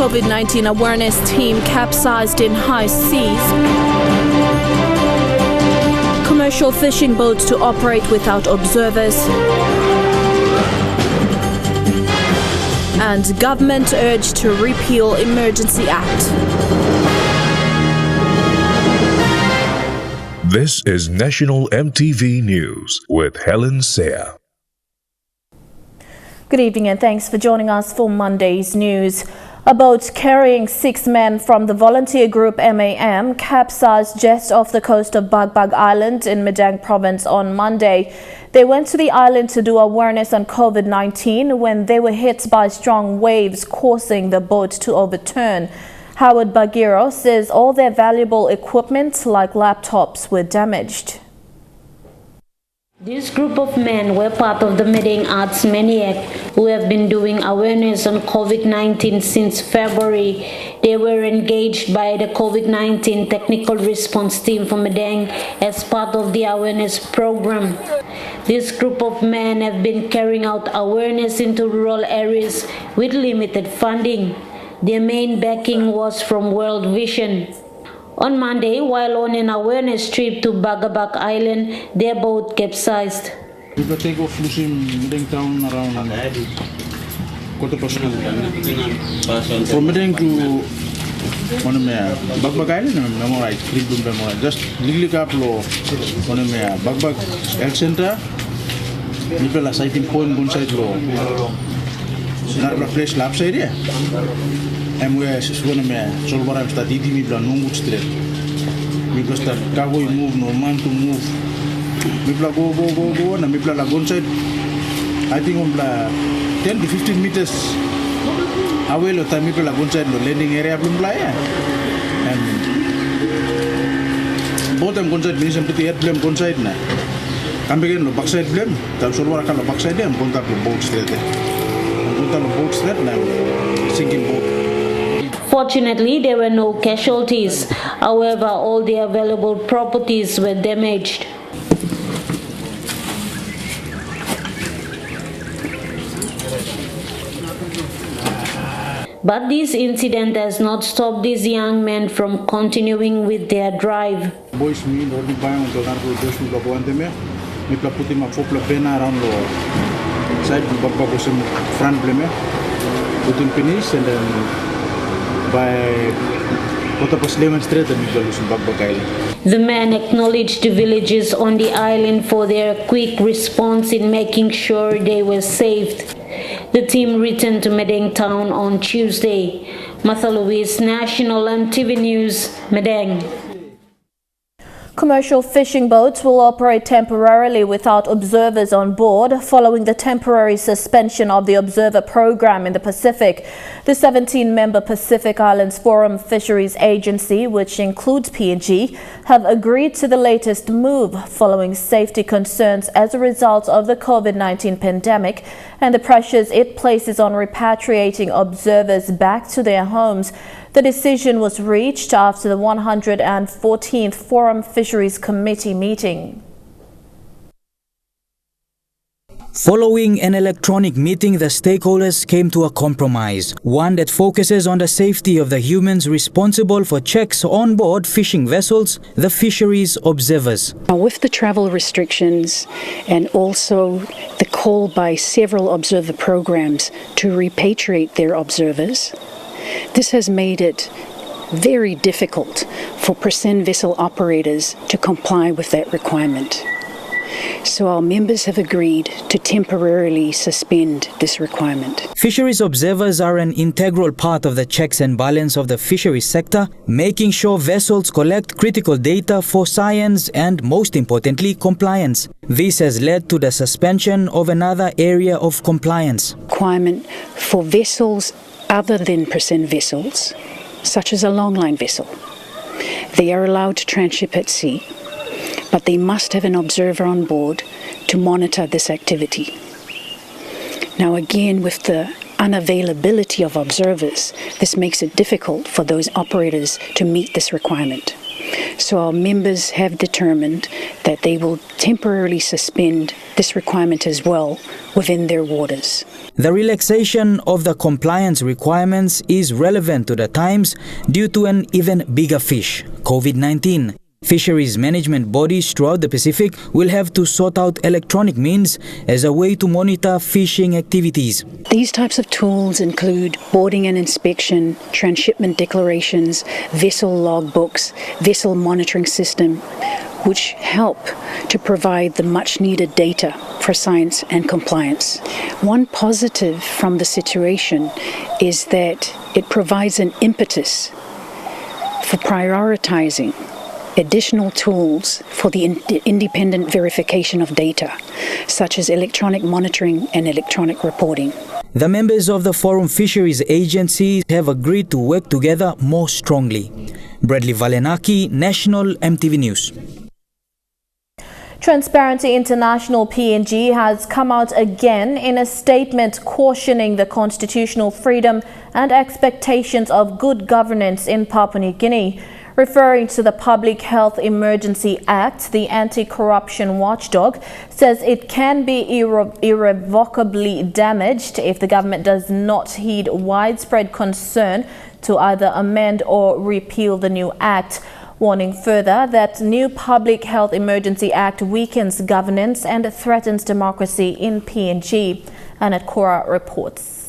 COVID-19 awareness team capsized in high seas. Commercial fishing boats to operate without observers. And government urged to repeal Emergency Act. This is National MTV News with Helen Seah. Good evening and thanks for joining us for Monday's news. A boat carrying 6 men from the volunteer group MAM capsized just off the coast of Bagbag Island in Medang province on Monday. They went to the island to do awareness on COVID-19 when they were hit by strong waves, causing the boat to overturn. Howard Bagiro says all their valuable equipment like laptops were damaged. This group of men were part of the Medang Arts Maniac who have been doing awareness on COVID-19 since February. They were engaged by the COVID-19 technical response team for Medang as part of the awareness program. This group of men have been carrying out awareness into rural areas with limited funding. Their main backing was from World Vision. On Monday, while on an awareness trip to Bagbag Island, their boat capsized. We will take off Lusim Medang town around quarter past 2. From Medang to Bagbag Island, I'm right, just legally up low on Bagbag Health Center. People are sighting point one side low. Not a place lapse area. And we are going to solve our study. We plan no good straight. We go start cargo move, no man to move. We plan go, and we plan go inside. I think on 10 to 15 meters away, the time we plan go inside the landing area. And both them go inside. We put the airplane go inside na. Come again, the backside blame. Then solve our kind of backside them. Contact the boat straight. Contact the boat straight now. Sinking boat. Fortunately, there were no casualties. However, all the available properties were damaged. But this incident has not stopped these young men from continuing with their drive. Boys, me, Rugby League, we put him a full pena around the side of the front blame. Put him finish and then by the men acknowledged the villagers on the island for their quick response in making sure they were saved. The team returned to Medang town on Tuesday. Martha Louise, National MTV News, Medang. Commercial fishing boats will operate temporarily without observers on board following the temporary suspension of the observer program in the Pacific. The 17-member Pacific Islands Forum Fisheries Agency, which includes PNG, have agreed to the latest move following safety concerns as a result of the COVID-19 pandemic and the pressures it places on repatriating observers back to their homes. The decision was reached after the 114th Forum Fisheries Committee meeting. Following an electronic meeting, the stakeholders came to a compromise, one that focuses on the safety of the humans responsible for checks on board fishing vessels, the fisheries observers. With the travel restrictions and also the call by several observer programs to repatriate their observers, this has made it very difficult for present vessel operators to comply with that requirement. So our members have agreed to temporarily suspend this requirement. Fisheries observers are an integral part of the checks and balance of the fisheries sector, making sure vessels collect critical data for science and, most importantly, compliance. This has led to the suspension of another area of compliance. Requirement for vessels other than present vessels, such as a longline vessel. They are allowed to transship at sea, but they must have an observer on board to monitor this activity. Now again, with the unavailability of observers, this makes it difficult for those operators to meet this requirement. So our members have determined that they will temporarily suspend this requirement as well within their waters. The relaxation of the compliance requirements is relevant to the times due to an even bigger fish, COVID-19. Fisheries management bodies throughout the Pacific will have to sort out electronic means as a way to monitor fishing activities. These types of tools include boarding and inspection, transshipment declarations, vessel logbooks, vessel monitoring system, which help to provide the much needed data for science and compliance. One positive from the situation is that it provides an impetus for prioritizing additional tools for the independent verification of data, such as electronic monitoring and electronic reporting. The members of the Forum Fisheries Agency have agreed to work together more strongly. Bradley Valenaki, National EMTV News. Transparency International PNG has come out again in a statement cautioning the constitutional freedom and expectations of good governance in Papua New Guinea. Referring to the Public Health Emergency Act, the anti-corruption watchdog says it can be irrevocably damaged if the government does not heed widespread concern to either amend or repeal the new act, warning further that new Public Health Emergency Act weakens governance and threatens democracy in PNG. Annette Cora reports.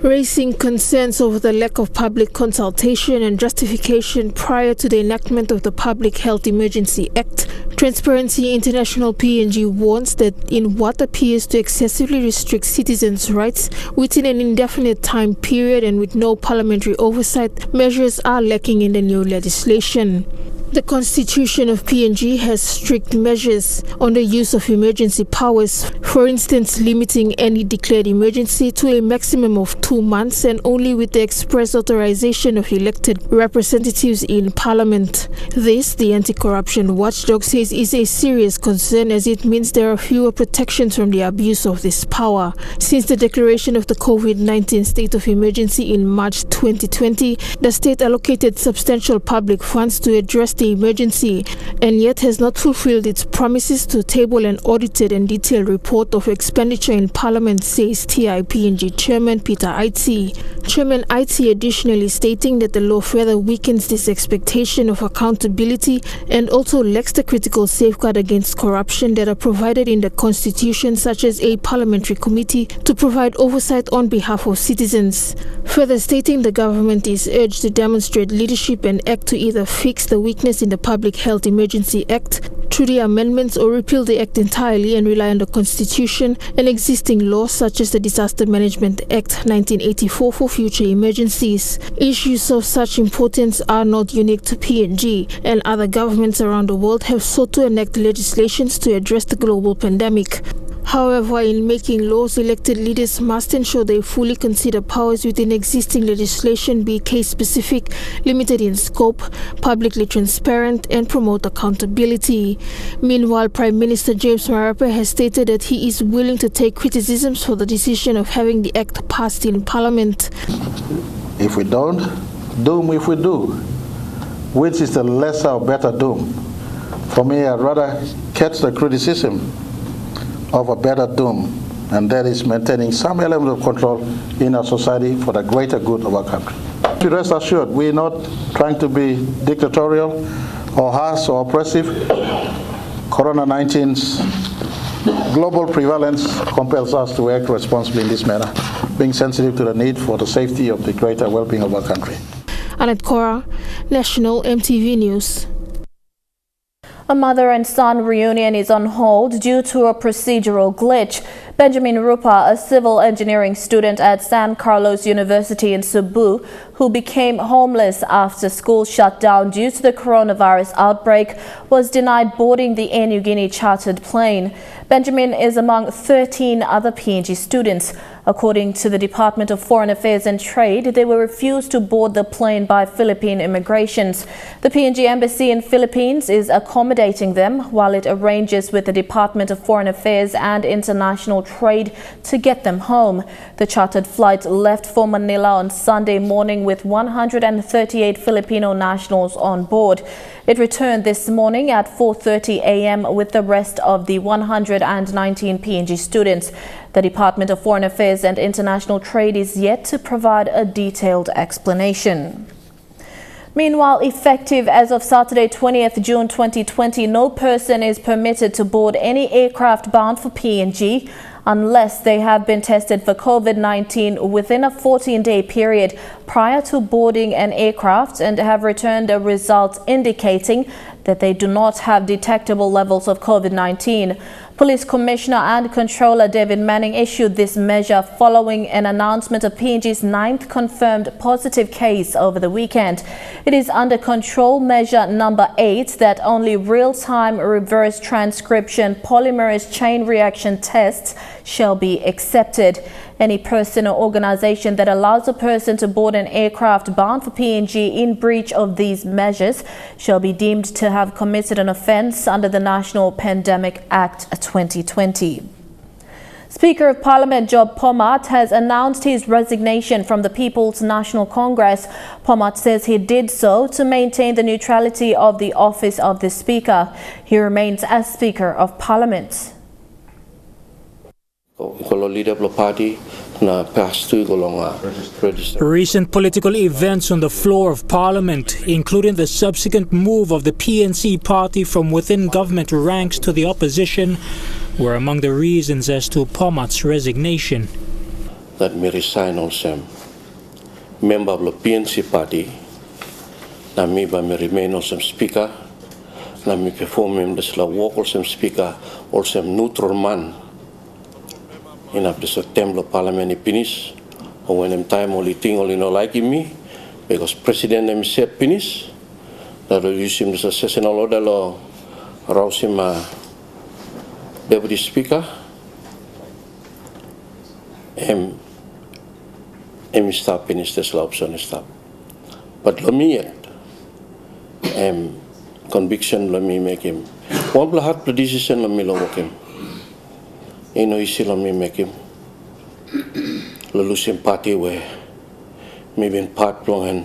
Raising concerns over the lack of public consultation and justification prior to the enactment of the Public Health Emergency Act, Transparency International PNG warns that in what appears to excessively restrict citizens' rights within an indefinite time period and with no parliamentary oversight, measures are lacking in the new legislation. The Constitution of PNG has strict measures on the use of emergency powers, for instance limiting any declared emergency to a maximum of 2 months and only with the express authorization of elected representatives in Parliament. This, the anti-corruption watchdog says, is a serious concern as it means there are fewer protections from the abuse of this power. Since the declaration of the COVID-19 state of emergency in March 2020, the state allocated substantial public funds to address the emergency and yet has not fulfilled its promises to table an audited and detailed report of expenditure in Parliament, says TIPNG Chairman Peter Aitsi. Chairman Aitsi additionally stating that the law further weakens this expectation of accountability and also lacks the critical safeguard against corruption that are provided in the Constitution, such as a parliamentary committee to provide oversight on behalf of citizens. Further stating the government is urged to demonstrate leadership and act to either fix the weakness in the Public Health Emergency Act through the amendments or repeal the Act entirely and rely on the Constitution and existing laws such as the Disaster Management Act 1984 for future emergencies. Issues of such importance are not unique to PNG, and other governments around the world have sought to enact legislations to address the global pandemic. However, in making laws, elected leaders must ensure they fully consider powers within existing legislation be case-specific, limited in scope, publicly transparent, and promote accountability. Meanwhile, Prime Minister James Marape has stated that he is willing to take criticisms for the decision of having the Act passed in Parliament. If we don't, doom if we do. Which is the lesser or better doom? For me, I'd rather catch the criticism of a better doom, and that is maintaining some element of control in our society for the greater good of our country. Rest assured, we're not trying to be dictatorial or harsh or oppressive. Corona-19's global prevalence compels us to act responsibly in this manner, being sensitive to the need for the safety of the greater well-being of our country. Annette Cora, National EMTV News. A mother and son reunion is on hold due to a procedural glitch. Benjamin Rupa, a civil engineering student at San Carlos University in Cebu, who became homeless after school shut down due to the coronavirus outbreak, was denied boarding the Air Niugini chartered plane. Benjamin is among 13 other PNG students. According to the Department of Foreign Affairs and Trade, they were refused to board the plane by Philippine immigrations. The PNG Embassy in Philippines is accommodating them while it arranges with the Department of Foreign Affairs and International Trade to get them home. The chartered flight left for Manila on Sunday morning boarding with 138 Filipino nationals on board. It returned this morning at 4:30 a.m. with the rest of the 119 PNG students. The Department of Foreign Affairs and International Trade is yet to provide a detailed explanation. Meanwhile, effective as of Saturday 20th June 2020, no person is permitted to board any aircraft bound for PNG unless they have been tested for COVID-19 within a 14-day period prior to boarding an aircraft and have returned a result indicating that they do not have detectable levels of COVID-19. Police Commissioner and Controller David Manning issued this measure following an announcement of PNG's 9th confirmed positive case over the weekend. It is under control measure number 8 that only real-time reverse transcription polymerase chain reaction tests shall be accepted. Any person or organization that allows a person to board an aircraft bound for PNG in breach of these measures shall be deemed to have committed an offence under the National Pandemic Act 2020. Speaker of Parliament Job Pomat has announced his resignation from the People's National Congress. Pomat says he did so to maintain the neutrality of the office of the Speaker. He remains as Speaker of Parliament. Recent political events on the floor of Parliament, including the subsequent move of the PNC party from within government ranks to the opposition, were among the reasons as to Pomat's resignation. That me resign also, member of the PNC party, na me remain also speaker, na me perform the work also speaker, also neutral man. In the September Parliament finish, or when I'm time only thing only not liking me, because President them said finish, that will use him the sessional order law, rouse him Deputy Speaker, and stop finish this option stop. But let me yet, conviction let me make him. One hard decision let me work him. Ino isi lang may make him lulusin party where maybe in part long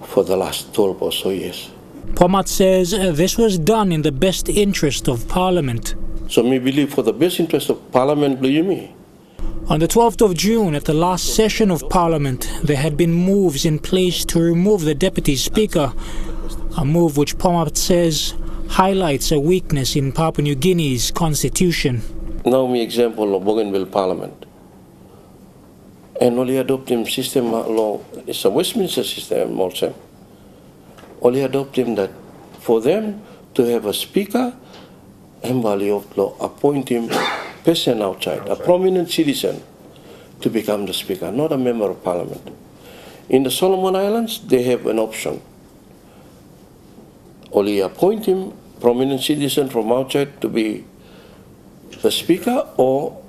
for the last 12 or so years. Pomat says this was done in the best interest of Parliament. So me believe for the best interest of Parliament, believe me. On the 12th of June, at the last session of Parliament, there had been moves in place to remove the Deputy Speaker, a move which Pomat says highlights a weakness in Papua New Guinea's constitution. Now me example of Bougainville Parliament. And only adopt him system law, it's a Westminster system also. Only adopt him that for them to have a speaker, and body of law appoint him person outside, a prominent citizen to become the speaker, not a member of Parliament. In the Solomon Islands, they have an option. Only appoint him prominent citizen from outside to be the Speaker, or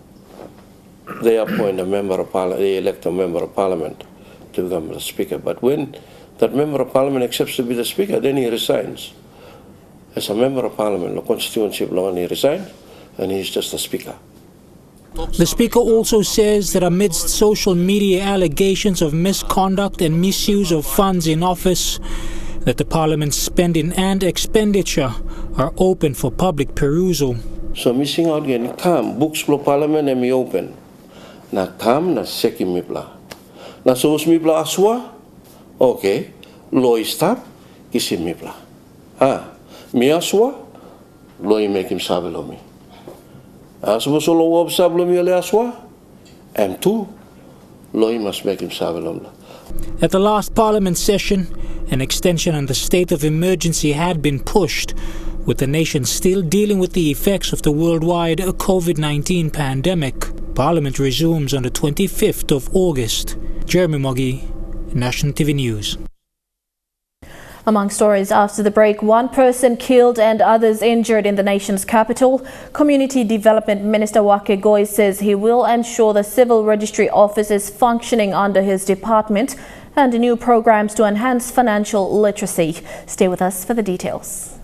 they appoint a member of Parliament, they elect a member of Parliament to become the Speaker. But when that member of Parliament accepts to be the Speaker, then he resigns. As a member of Parliament, the constituency belongs, he resigns, and he's just a Speaker. The Speaker also says that amidst social media allegations of misconduct and misuse of funds in office, that the Parliament's spending and expenditure are open for public perusal. So missing out again, come, books for Parliament and me open. Na come, na seki mipla. Na so mipla aswa, okay, law stop, kisi mipla. Mi aswa, law make him sabelo mi. Aswa so law sabelo mi ale aswa, M2, law must make him sabelo mi. At the last Parliament session, an extension on the state of emergency had been pushed, with the nation still dealing with the effects of the worldwide COVID-19 pandemic. Parliament resumes on the 25th of August. Jeremy Moggy, National TV News. Among stories after the break, one person killed and others injured in the nation's capital. Community Development Minister Wake Goi says he will ensure the Civil Registry Office is functioning under his department and new programs to enhance financial literacy. Stay with us for the details.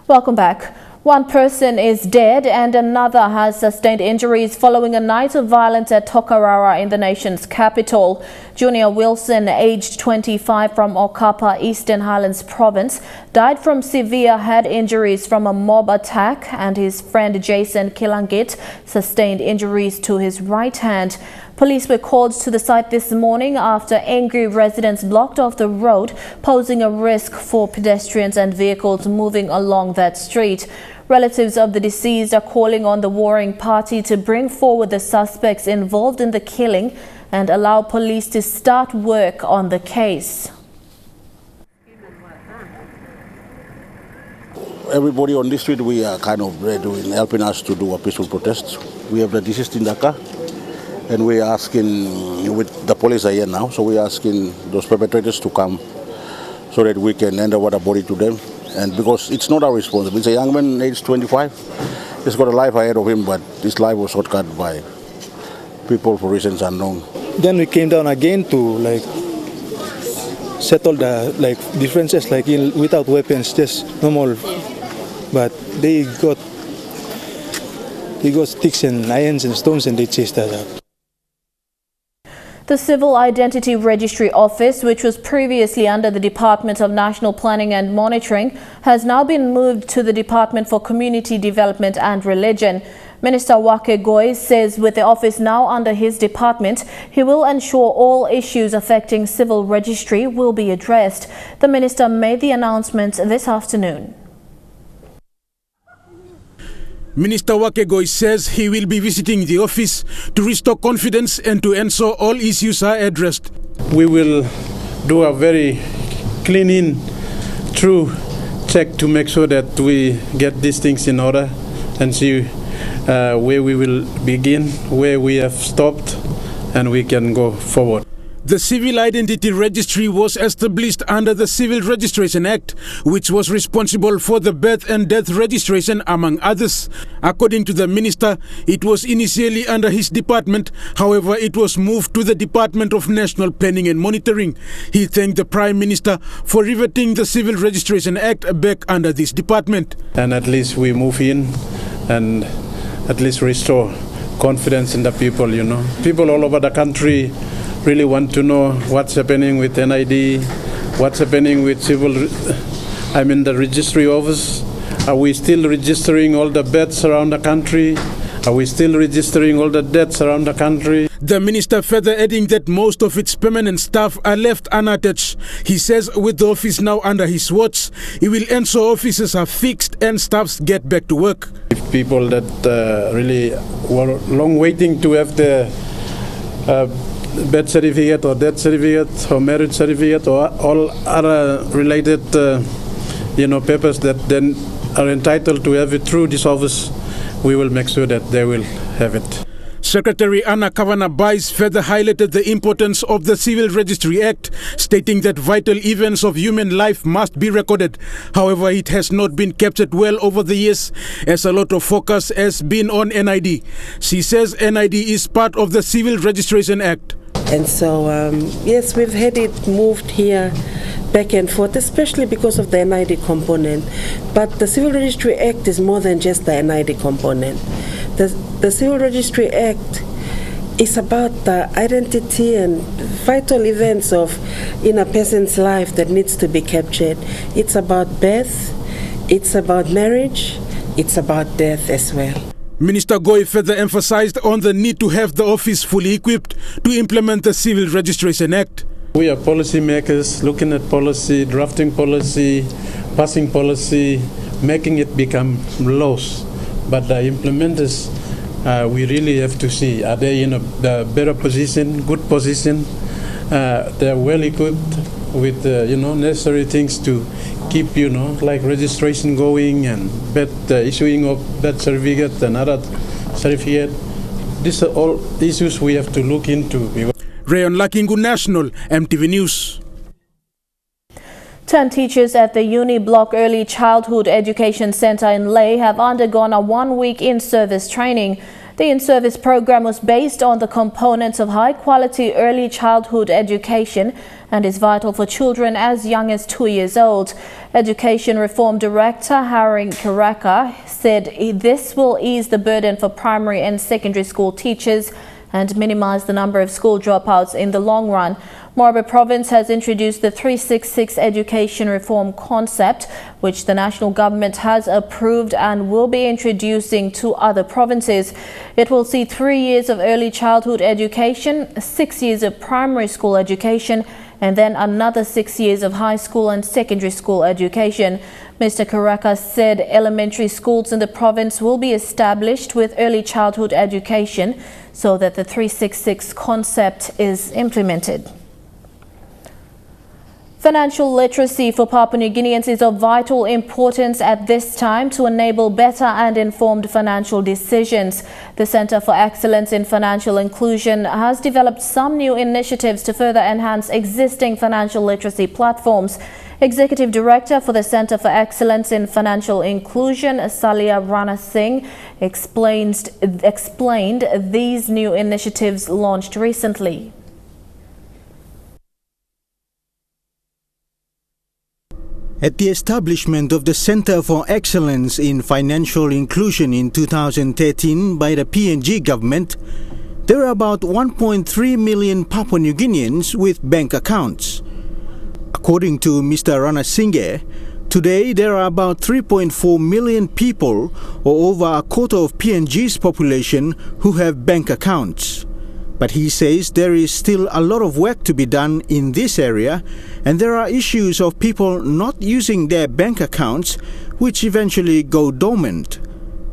Welcome back. One person is dead and another has sustained injuries following a night of violence at Tokarara in the nation's capital. Junior Wilson, aged 25 from Okapa, Eastern Highlands Province, died from severe head injuries from a mob attack, and his friend Jason Kilangit sustained injuries to his right hand. Police were called to the site this morning after angry residents blocked off the road, posing a risk for pedestrians and vehicles moving along that street. Relatives of the deceased are calling on the warring party to bring forward the suspects involved in the killing and allow police to start work on the case. Everybody on this street, we are kind of doing, helping us to do a peaceful protest. We have the deceased in Dhaka, and we are asking, with the police are here now, so we are asking those perpetrators to come so that we can hand over the body to them. And because it's not our responsibility. It's a young man, age 25. He's got a life ahead of him, but his life was shortcut by people for reasons unknown. Then we came down again to settle the differences without weapons, just normal. But they got sticks and irons and stones and they chased us out. The Civil Identity Registry Office, which was previously under the Department of National Planning and Monitoring, has now been moved to the Department for Community Development and Religion. Minister Wake Goi says with the office now under his department, he will ensure all issues affecting civil registry will be addressed. The minister made the announcement this afternoon. Minister Wake Goi says he will be visiting the office to restore confidence and to ensure all issues are addressed. We will do a very clean, true check to make sure that we get these things in order and see where we will begin, where we have stopped, and we can go forward. The Civil Identity Registry was established under the Civil Registration Act, which was responsible for the birth and death registration, among others. According to the minister, it was initially under his department. However, it was moved to the Department of National Planning and Monitoring. He thanked the Prime Minister for reverting the Civil Registration Act back under this department. And at least we move in and at least restore confidence in the people, People all over the country really want to know what's happening with NID, what's happening with the registry office. Are we still registering all the births around the country? Are we still registering all the deaths around the country? The minister further adding that most of its permanent staff are left unattached. He says with the office now under his watch, he will ensure offices are fixed and staffs get back to work. If people that really were long waiting to have the birth certificate or death certificate or marriage certificate or all other related papers that then are entitled to have it through this office, we will make sure that they will have it. Secretary Anna Kavanagh further highlighted the importance of the Civil Registry Act, stating that vital events of human life must be recorded. However, it has not been captured well over the years, as a lot of focus has been on NID. She says NID is part of the Civil Registration Act. And so, yes, we've had it moved here back and forth, especially because of the NID component. But the Civil Registry Act is more than just the NID component. The Civil Registry Act is about the identity and vital events in a person's life that needs to be captured. It's about birth, it's about marriage, it's about death as well. Minister Goi further emphasized on the need to have the office fully equipped to implement the Civil Registration Act. We are policy makers, looking at policy, drafting policy, passing policy, making it become laws. But the implementers, we really have to see, are they in a better position, good position? They're well equipped with necessary things to keep like registration going and issuing of birth certificate and other certificate. These are all issues we have to look into. Rayon Lakingu National, MTV News. 10 teachers at the Uni Block Early Childhood Education Centre in Leh have undergone a one-week in-service training. The in-service program was based on the components of high-quality early childhood education and is vital for children as young as 2 years old. Education Reform Director Harry Karaka said this will ease the burden for primary and secondary school teachers and minimize the number of school dropouts in the long run. Morobe Province has introduced the 366 education reform concept, which the national government has approved and will be introducing to other provinces. It will see 3 years of early childhood education, 6 years of primary school education, and then another 6 years of high school and secondary school education. Mr. Karaka said elementary schools in the province will be established with early childhood education so that the 366 concept is implemented. Financial literacy for Papua New Guineans is of vital importance at this time to enable better and informed financial decisions. The Centre for Excellence in Financial Inclusion has developed some new initiatives to further enhance existing financial literacy platforms. Executive Director for the Centre for Excellence in Financial Inclusion, Salia Rana Singh, explained these new initiatives launched recently. At the establishment of the Centre for Excellence in Financial Inclusion in 2013 by the PNG government, there are about 1.3 million Papua New Guineans with bank accounts. According to Mr. Rana Singh, today there are about 3.4 million people, or over a quarter of PNG's population, who have bank accounts. But he says there is still a lot of work to be done in this area, and there are issues of people not using their bank accounts, which eventually go dormant.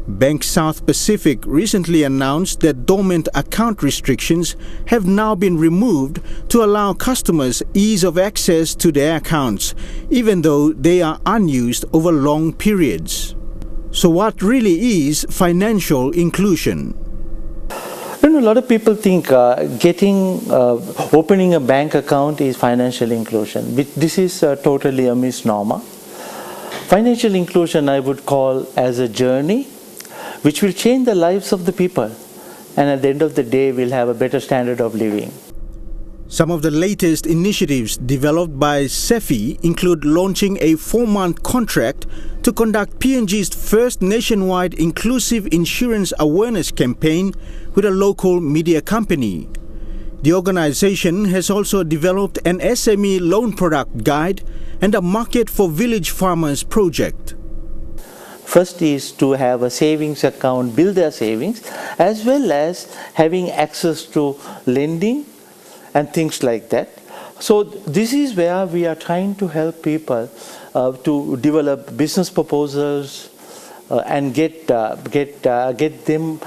Bank South Pacific recently announced that dormant account restrictions have now been removed to allow customers ease of access to their accounts, even though they are unused over long periods. So what really is financial inclusion? A lot of people think opening a bank account is financial inclusion. This is totally a misnomer. Financial inclusion I would call as a journey which will change the lives of the people, and at the end of the day will have a better standard of living. Some of the latest initiatives developed by CEFI include launching a 4-month contract to conduct PNG's first nationwide inclusive insurance awareness campaign with a local media company. The organization has also developed an SME loan product guide and a market for village farmers project. First is to have a savings account, build their savings, as well as having access to lending and things like that. So this is where we are trying to help people to develop business proposals and get them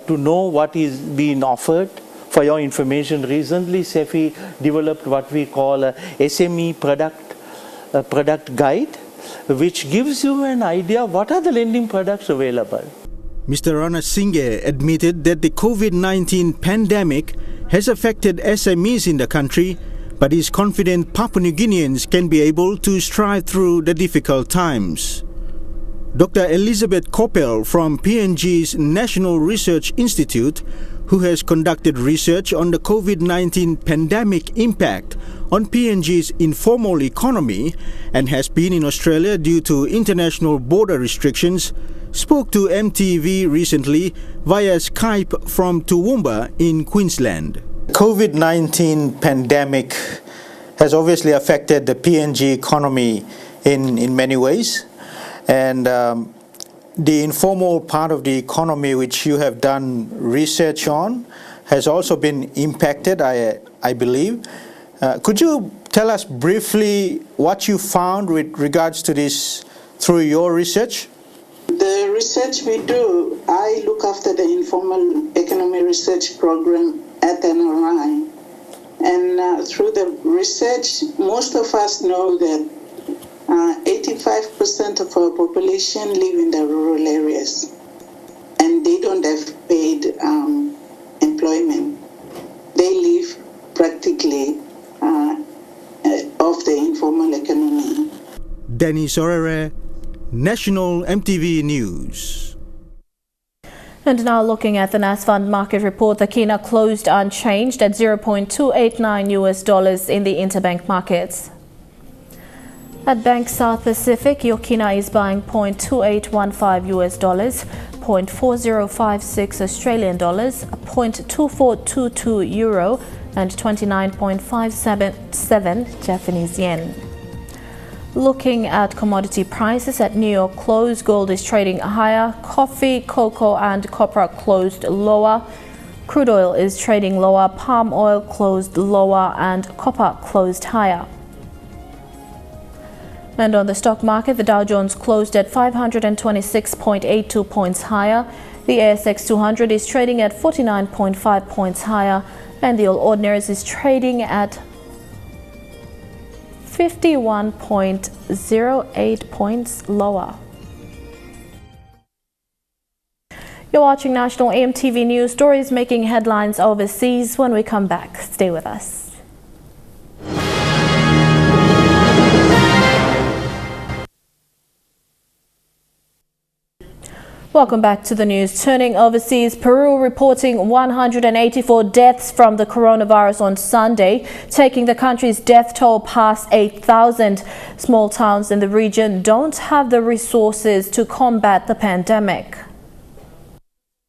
to know what is being offered. For your information, recently CEFI developed what we call a SME product guide, which gives you an idea what are the lending products available. Mr. Rana Singh admitted that the COVID-19 pandemic has affected SMEs in the country, but is confident Papua New Guineans can be able to strive through the difficult times. Dr. Elizabeth Koppel from PNG's National Research Institute, who has conducted research on the COVID-19 pandemic impact on PNG's informal economy and has been in Australia due to international border restrictions, spoke to EMTV recently via Skype from Toowoomba in Queensland. COVID-19 pandemic has obviously affected the PNG economy in many ways, and the informal part of the economy which you have done research on has also been impacted, I believe. Could you tell us briefly what you found with regards to this through your research? The research we do, I look after the informal economy research program at NRI. And through the research, most of us know that 85% of our population live in the rural areas, and they don't have paid employment. They live practically off the informal economy. Dennis Orere, National MTV News. And now looking at the NASFund market report, the Kina closed unchanged at $0.289 in the interbank markets. At Bank South Pacific, your Kina is buying $0.2815, $0.4056 Australian dollars, $0.2422 euro, and 29.577 Japanese yen. Looking at commodity prices at New York close, gold is trading higher, coffee, cocoa and copra closed lower, crude oil is trading lower, palm oil closed lower and copper closed higher. And on the stock market, the Dow Jones closed at 526.82 points higher, the ASX 200 is trading at 49.5 points higher, and the All Ordinaries is trading at 51.08 points lower. You're watching National EMTV News, stories making headlines overseas. When we come back, stay with us. Welcome back to the news. Turning overseas, Peru reporting 184 deaths from the coronavirus on Sunday, taking the country's death toll past 8,000. Small towns in the region don't have the resources to combat the pandemic.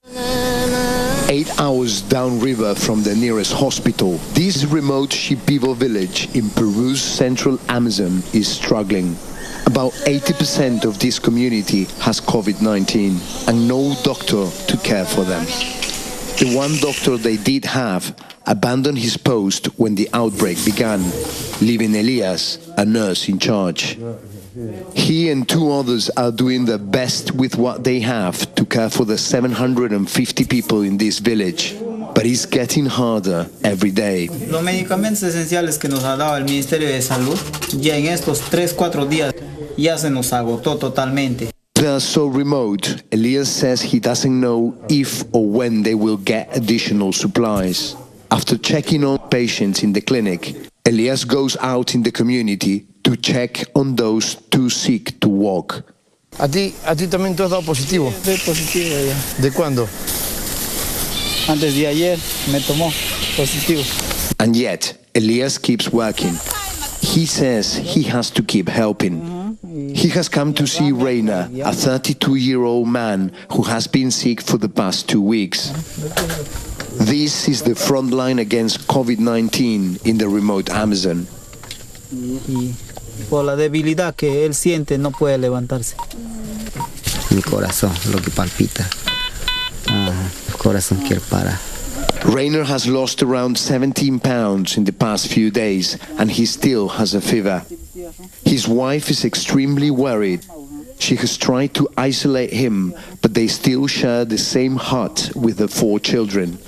8 hours downriver from the nearest hospital, this remote Shipibo village in Peru's central Amazon is struggling. About 80% of this community has COVID-19 and no doctor to care for them. The one doctor they did have abandoned his post when the outbreak began, leaving Elias, a nurse, in charge. He and 2 others are doing their best with what they have to care for the 750 people in this village. But it's getting harder every day. Los medicamentos esenciales que nos ha dado el Ministerio de Salud, ya en estos 3-4 días, ya se nos agotó totalmente. They are so remote, Elias says he doesn't know if or when they will get additional supplies. After checking on patients in the clinic, Elias goes out in the community to check on those too sick to walk. ¿A ti también tú has dado positivo? Estoy positivo ya. ¿De cuándo? Antes de ayer me tomó positivo. And yet, Elias keeps working. He says he has to keep helping. He has come to see Reina, a 32-year-old man who has been sick for the past 2 weeks. This is the front line against COVID-19 in the remote Amazon. Y por la debilidad que él siente, no puede levantarse. Mi corazón, lo que palpita. El corazón quiere parar. Rainer has lost around 17 pounds in the past few days and he still has a fever. His wife is extremely worried. She has tried to isolate him, but they still share the same hut with the 4 children.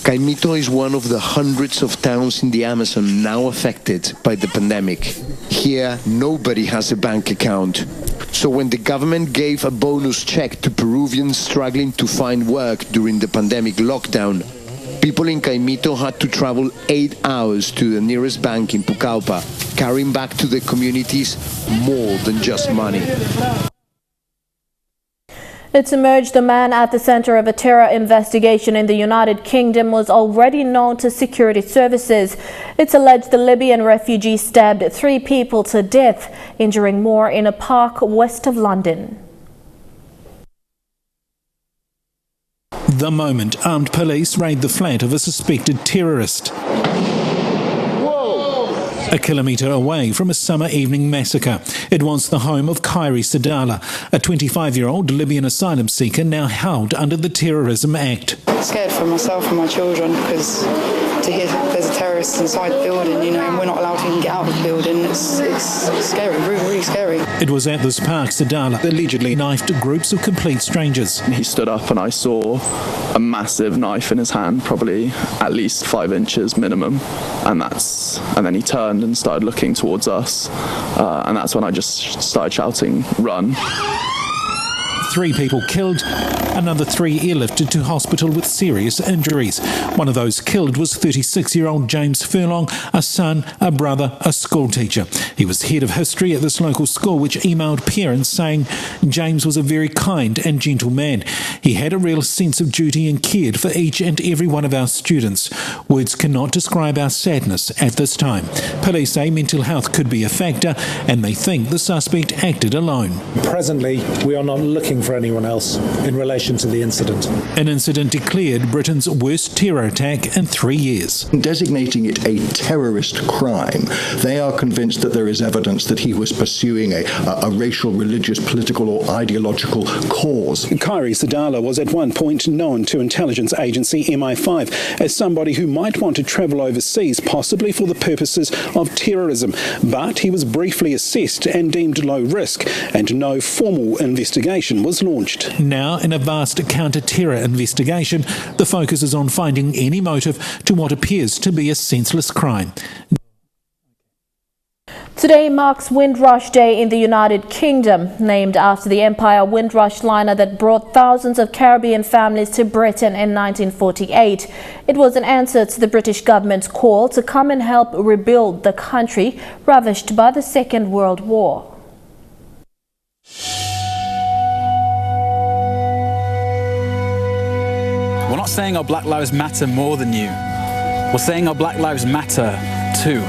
Caimito is one of the hundreds of towns in the Amazon now affected by the pandemic. Here, nobody has a bank account. So when the government gave a bonus check to Peruvians struggling to find work during the pandemic lockdown, people in Caimito had to travel 8 hours to the nearest bank in Pucallpa, carrying back to the communities more than just money. It's emerged the man at the center of a terror investigation in the United Kingdom was already known to security services. It's alleged the Libyan refugee stabbed 3 people to death, injuring more in a park west of London. The moment armed police raid the flat of a suspected terrorist. A kilometre away from a summer evening massacre. It was the home of Khairi Sadala, a 25-year-old Libyan asylum seeker now held under the Terrorism Act. Scared for myself and my children because to hear there's a terrorist inside the building, you know, and we're not allowed to even get out of the building. It's scary, really scary. It was at this park Sadala allegedly knifed groups of complete strangers. He stood up and I saw a massive knife in his hand, probably at least 5 inches minimum, and then he turned and started looking towards us, and that's when I just started shouting, "Run." 3 people killed, another 3 airlifted to hospital with serious injuries. One of those killed was 36-year-old James Furlong, a son, a brother, a schoolteacher. He was head of history at this local school, which emailed parents saying James was a very kind and gentle man. He had a real sense of duty and cared for each and every one of our students. Words cannot describe our sadness at this time. Police say mental health could be a factor, and they think the suspect acted alone. Presently, we are not looking for anyone else in relation to the incident. An incident declared Britain's worst terror attack in 3 years. Designating it a terrorist crime, they are convinced that there is evidence that he was pursuing a racial, religious, political or ideological cause. Khairi Sadala was at one point known to intelligence agency MI5 as somebody who might want to travel overseas, possibly for the purposes of terrorism, but he was briefly assessed and deemed low risk, and no formal investigation was launched. Now, in a vast counter-terror investigation, the focus is on finding any motive to what appears to be a senseless crime. Today marks Windrush Day in the United Kingdom, named after the Empire Windrush liner that brought thousands of Caribbean families to Britain in 1948. It was an answer to the British government's call to come and help rebuild the country ravished by the Second World War. We're not saying our Black Lives Matter more than you. We're saying our Black Lives Matter too.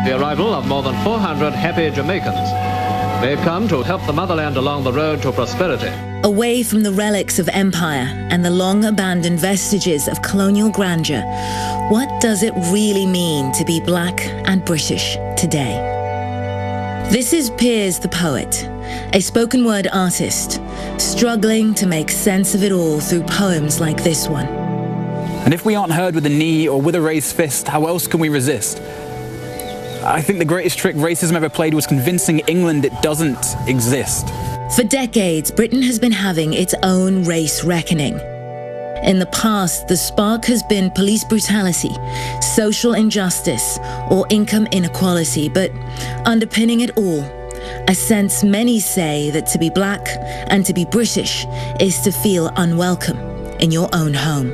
The arrival of more than 400 happy Jamaicans. They've come to help the motherland along the road to prosperity. Away from the relics of empire and the long-abandoned vestiges of colonial grandeur, what does it really mean to be black and British today? This is Piers the poet, a spoken word artist, struggling to make sense of it all through poems like this one. And if we aren't heard with a knee or with a raised fist, how else can we resist? I think the greatest trick racism ever played was convincing England it doesn't exist. For decades, Britain has been having its own race reckoning. In the past, the spark has been police brutality, social injustice, or income inequality, but underpinning it all, a sense many say that to be black and to be British is to feel unwelcome in your own home.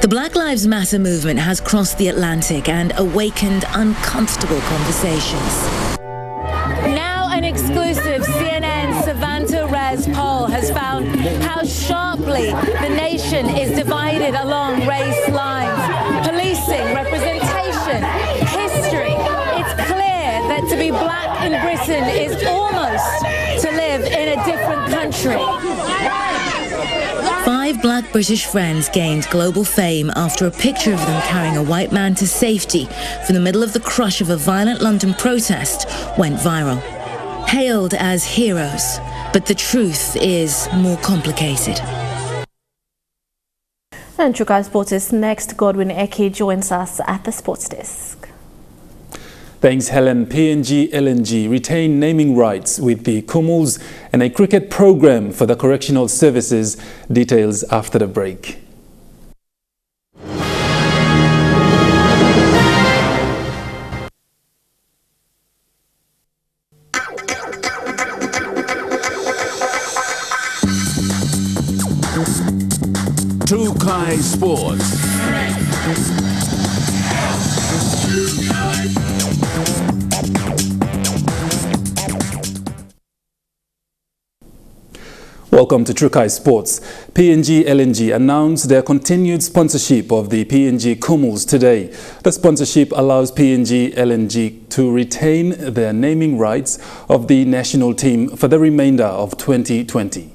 The Black Lives Matter movement has crossed the Atlantic and awakened uncomfortable conversations. Now an exclusive CNN Savanta Res poll has found how sharply the nation is divided along race lines. Policing, representation, history. It's clear that to be black in Britain is almost to live in a different country. 5 black British friends gained global fame after a picture of them carrying a white man to safety from the middle of the crush of a violent London protest went viral. Hailed as heroes, but the truth is more complicated. And Chukai Sports is next. Godwin Eki joins us at the sports desk. Thanks, Helen. PNG LNG retain naming rights with the Kumuls and a cricket program for the correctional services. Details after the break. Chukai Sports. Welcome to Trukai Sports. PNG LNG announced their continued sponsorship of the PNG Kumuls today. The sponsorship allows PNG LNG to retain their naming rights of the national team for the remainder of 2020.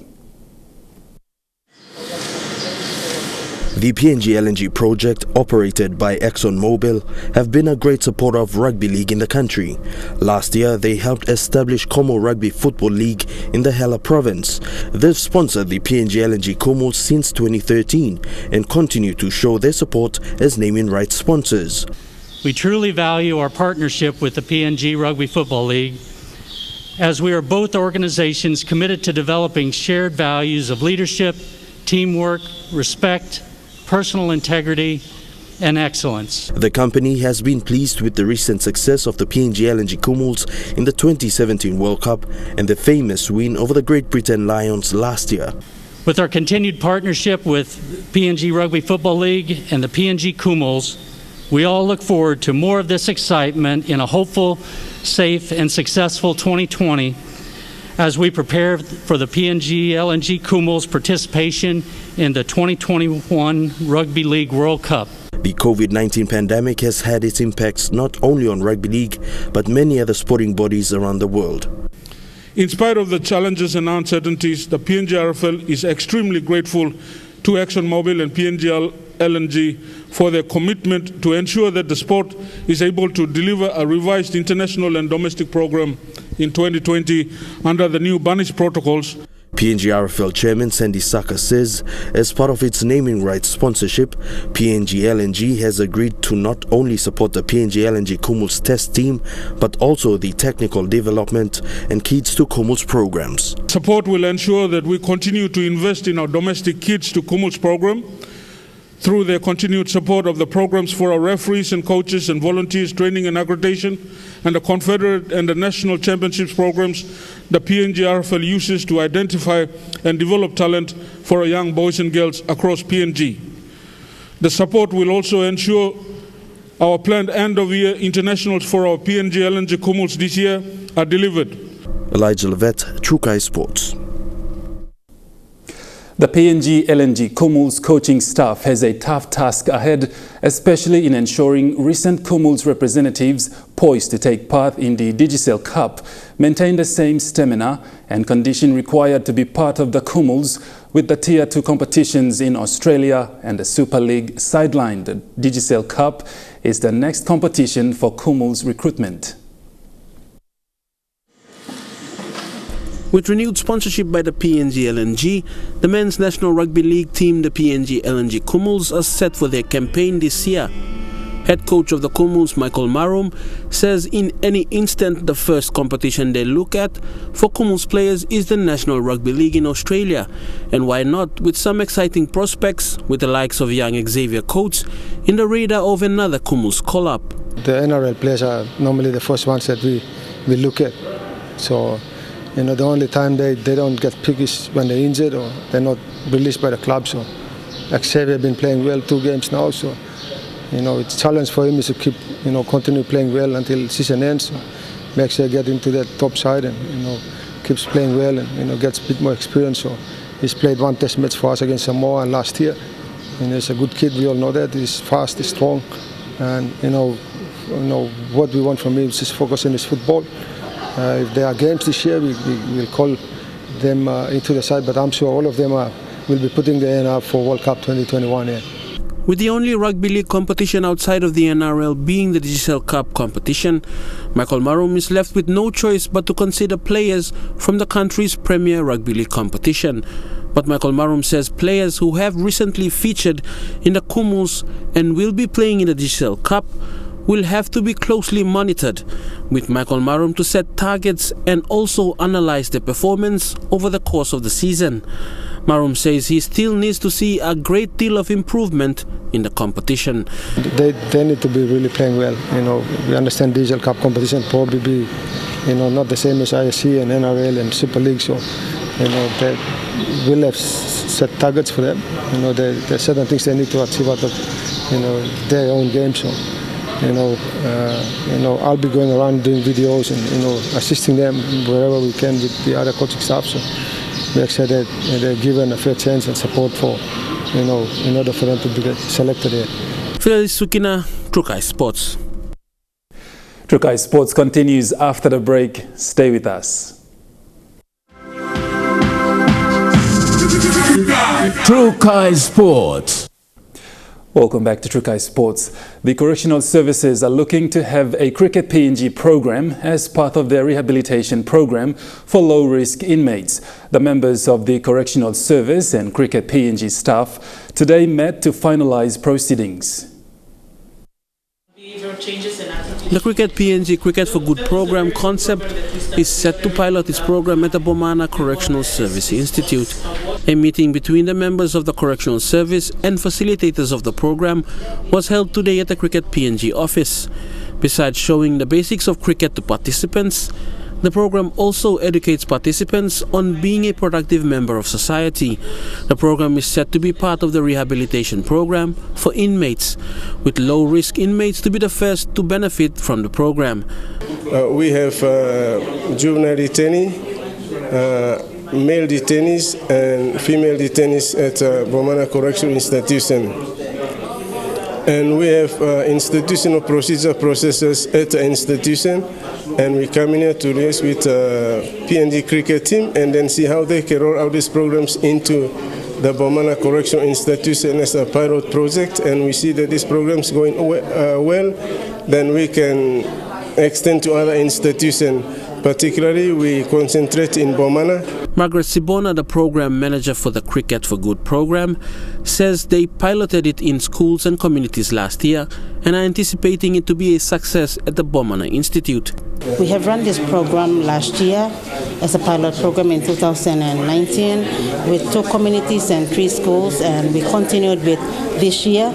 The PNG LNG project, operated by ExxonMobil, have been a great supporter of Rugby League in the country. Last year, they helped establish Como Rugby Football League in the Hela province. They've sponsored the PNG LNG Como since 2013 and continue to show their support as naming rights sponsors. We truly value our partnership with the PNG Rugby Football League, as we are both organizations committed to developing shared values of leadership, teamwork, respect, personal integrity, and excellence. The company has been pleased with the recent success of the PNG LNG Kumuls in the 2017 World Cup and the famous win over the Great Britain Lions last year. With our continued partnership with PNG Rugby Football League and the PNG Kumuls, we all look forward to more of this excitement in a hopeful, safe, and successful 2020 as we prepare for the PNG LNG Kumuls participation in the 2021 Rugby League World Cup. The COVID-19 pandemic has had its impacts not only on Rugby League, but many other sporting bodies around the world. In spite of the challenges and uncertainties, the PNG RFL is extremely grateful to ExxonMobil and PNG LNG for their commitment to ensure that the sport is able to deliver a revised international and domestic program in 2020 under the new Banis protocols. PNG RFL Chairman Sandy Saka says, as part of its naming rights sponsorship, PNG LNG has agreed to not only support the PNG LNG Kumuls test team, but also the technical development and Kids to Kumuls programs. Support will ensure that we continue to invest in our domestic Kids to Kumuls program through their continued support of the programs for our referees and coaches and volunteers training and accreditation, and the Confederate and the National Championships programs the PNG RFL uses to identify and develop talent for our young boys and girls across PNG. The support will also ensure our planned end-of-year internationals for our PNG LNG Kumuls this year are delivered. Elijah Levet, Trukai Sports. The PNG LNG Kumuls coaching staff has a tough task ahead, especially in ensuring recent Kumuls representatives poised to take part in the Digicel Cup maintain the same stamina and condition required to be part of the Kumuls, with the Tier 2 competitions in Australia and the Super League sidelined. The Digicel Cup is the next competition for Kumuls recruitment. With renewed sponsorship by the PNG LNG, the men's national rugby league team, the PNG LNG Kumuls, are set for their campaign this year. Head coach of the Kumuls, Michael Marum, says in any instant the first competition they look at for Kumuls players is the National Rugby League in Australia, and why not with some exciting prospects with the likes of young Xavier Coates in the radar of another Kumuls call-up. The NRL players are normally the first ones that we look at. So, you know, the only time they don't get picked is when they're injured or they're not released by the club. So Xavier has been playing well 2 games now. So, you know, it's a challenge for him is to keep, you know, continue playing well until season ends. So make sure he get into that top side and, you know, keeps playing well and, you know, gets a bit more experience. So he's played 1 test match for us against Samoa last year. And he's a good kid, we all know that. He's fast, he's strong. And, you know what we want from him is just focus on his football. If there are games this year, we will call them into the side, but I'm sure all of them will be putting their hand up for World Cup 2021. Yeah. With the only rugby league competition outside of the NRL being the Digicel Cup competition, Michael Marum is left with no choice but to consider players from the country's premier rugby league competition. But Michael Marum says players who have recently featured in the Kumuls and will be playing in the Digicel Cup will have to be closely monitored, with Michael Marum to set targets and also analyze their performance over the course of the season. Marum says he still needs to see a great deal of improvement in the competition. They need to be really playing well. You know, we understand Digicel Cup competition probably be, you know, not the same as ISC and NRL and Super League. So, you know, they will have set targets for them. You know, there are certain things they need to achieve out of, you know, their own game. So, you know, I'll be going around doing videos and, you know, assisting them wherever we can with the other coaching staff. So make sure that they're given a fair chance and support for, you know, in order for them to be selected here. Felix Sukina, Trukai Sports. Trukai Sports continues after the break. Stay with us. Trukai Sports. Welcome back to Trukai Sports. The Correctional Services are looking to have a Cricket PNG program as part of their rehabilitation program for low-risk inmates. The members of the Correctional Service and Cricket PNG staff today met to finalize proceedings. Behavioral changes and attitude The Cricket PNG Cricket for Good program concept is set to pilot its program at the Bomana Correctional Service Institute. A meeting between the members of the Correctional Service and facilitators of the program was held today at the Cricket PNG office. Besides showing the basics of cricket to participants, the program also educates participants on being a productive member of society. The program is set to be part of the rehabilitation program for inmates, with low-risk inmates to be the first to benefit from the program. We have juvenile detainees, male detainees and female detainees at Bomana Correctional Institution. And we have institutional processes at the institution, and we come in here to race with PNG cricket team and then see how they can roll out these programs into the Bomana Correctional Institution as a pilot project, and we see that this program is going well, then we can extend to other institutions. Particularly, we concentrate in Bomana. Margaret Sibona, the program manager for the Cricket for Good program, says they piloted it in schools and communities last year and are anticipating it to be a success at the Bomana Institute. We have run this program last year as a pilot program in 2019 with 2 communities and 3 schools, and we continued with this year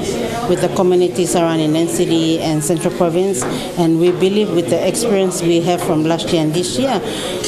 with the communities around in NCD and Central Province, and we believe with the experience we have from last year and this year,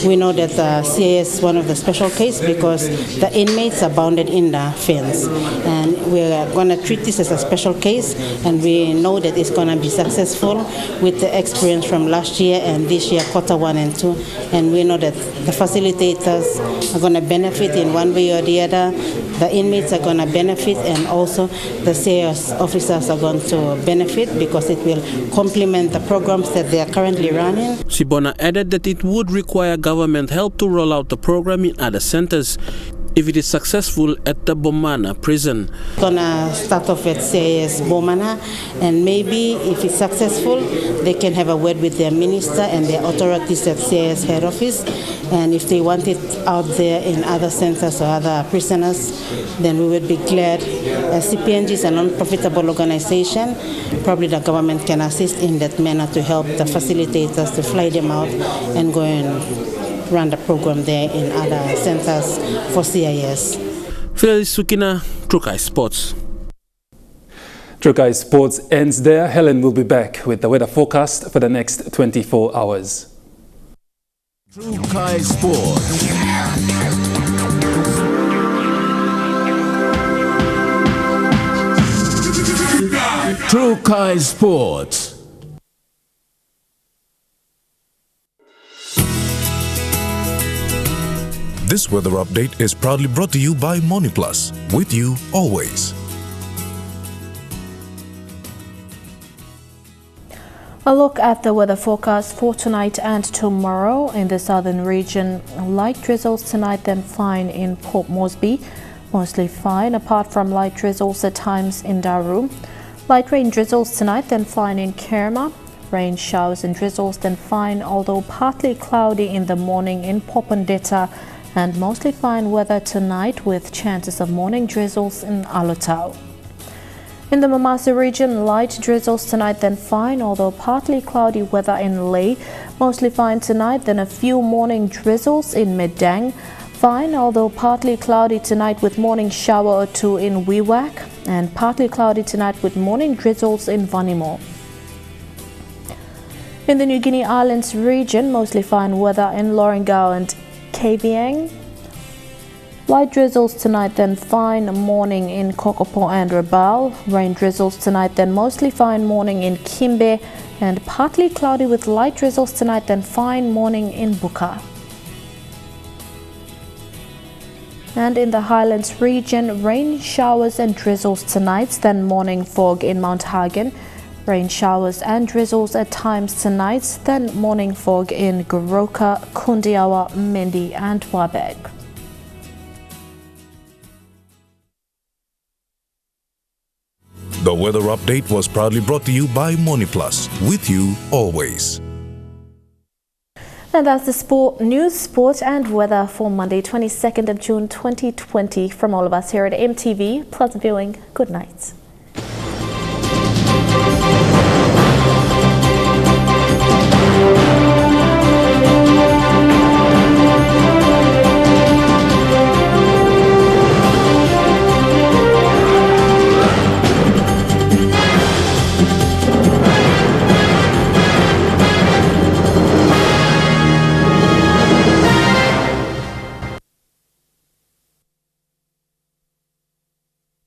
we know that CAS is one of the special case because the inmates are bounded in the fence, and we're going to treat this as a special case, and we know that it's going to be successful with the experience from last year and this year, quarter 1 and 2, and we know that the facilitators are going to benefit in one way or the other, the inmates are going to benefit, and also the CAS officers are going to benefit because it will complement the programs that they are currently running. Sibona added that it would require government help to roll out the program in other centers if it is successful at the Bomana prison. Gonna start off at CAS Bomana, and maybe if it's successful, they can have a word with their minister and their authorities at CAS head office, and if they want it out there in other centers or other prisoners, then we would be glad. CPNG is a non-profitable organization. Probably the government can assist in that manner to help the facilitators to fly them out and go and run the program there in other centers for CIS. Felix Sukina, Trukai Sports. Trukai Sports ends there. Helen will be back with the weather forecast for the next 24 hours. Trukai Sports. Trukai Sports. This weather update is proudly brought to you by MoniPlus, with you always. A look at the weather forecast for tonight and tomorrow. In the southern region, light drizzles tonight, then fine in Port Moresby. Mostly fine, apart from light drizzles at times in Daru. Light rain drizzles tonight, then fine in Kerma. Rain showers and drizzles, then fine, although partly cloudy in the morning in Popondetta. And mostly fine weather tonight with chances of morning drizzles in Alotau. In the Mamasa region, light drizzles tonight, then fine, although partly cloudy weather in Leh. Mostly fine tonight, then a few morning drizzles in Medang. Fine, although partly cloudy tonight with morning shower or 2 in Wewak. And partly cloudy tonight with morning drizzles in Vanimo. In the New Guinea Islands region, mostly fine weather in Lorengau and Kavieng. Light drizzles tonight, then fine morning in Kokopo and Rabaul. Rain drizzles tonight, then mostly fine morning in Kimbe, and partly cloudy with light drizzles tonight, then fine morning in Buka. And in the Highlands region, rain showers and drizzles tonight, then morning fog in Mount Hagen. Rain showers and drizzles at times tonight, then morning fog in Goroka, Kundiawa, Mendi and Wabeg. The weather update was proudly brought to you by MoniPlus, with you always. And that's the sport news, sport and weather for Monday, 22nd of June 2020. From all of us here at EMTV, pleasant viewing. Good night.